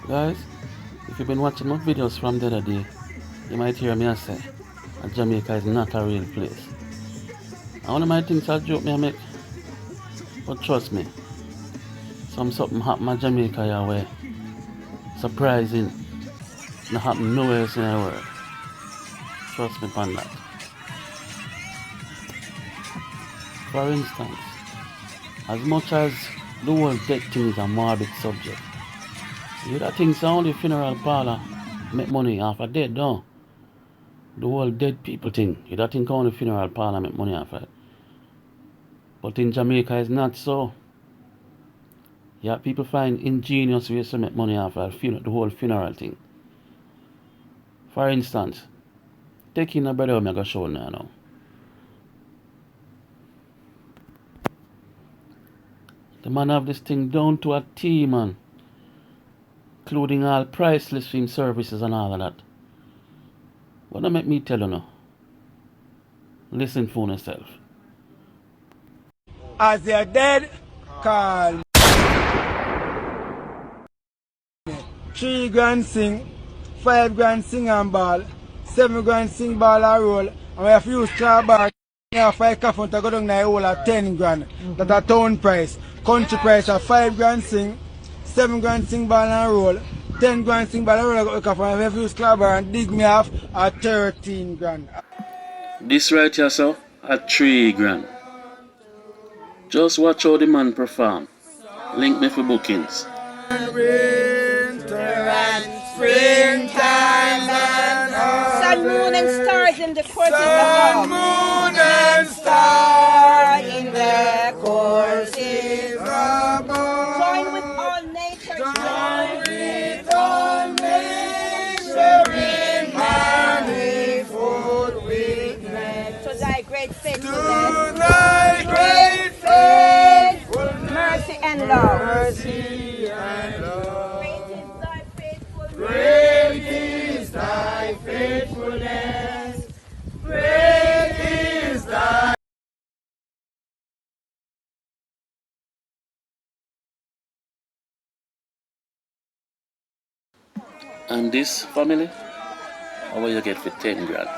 Guys, if you've been watching my videos from the other day, you might hear me say that Jamaica is not a real place. And one of my things I joke me I make, but trust me, something happen in Jamaica here where surprising, not happen nowhere else in the world. Trust me upon that. For instance, as much as the whole death thing is a morbid subject, you that things only funeral parlor make money off a dead, don't? The whole dead people thing, you that think only funeral parlor make money off it. But in Jamaica it's not so. Yeah, people find ingenious ways to make money off the whole funeral thing. For instance, taking a brother I'm going to show now. The man have this thing down to a T, man. Including all priceless film services and all of that. What that make me tell you now? Listen for yourself. As they're dead, call 3 grand sing, 5 grand sing and ball, 7 grand sing ball and roll, and we have to use straw bar, we have 5 coffin to go down the hole at 10 grand. That's a town price. Country price of 5 grand sing, 7 grand sing ball and roll, 10 grand sing ball and roll, I got the coffin, and we have to use straw bar and dig me off at 13 grand. This right here, so, at 3 grand. Just watch how the man perform. Link me for bookings. Winter and springtime and Sun, moon, and stars in the courses sun, above. moon, and star in the courses above. Join with all nature. Join with all nature in manifold witness. To thy great To faithfulness, thy great faithfulness, mercy, and love. mercy and love. Great is thy faithfulness. Great is thy faithfulness. Great is thy. And this family, how will you get for 10 grand?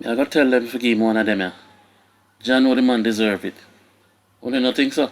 I gotta tell them to give one of them, yeah. John know the man deserve it. Only not think so.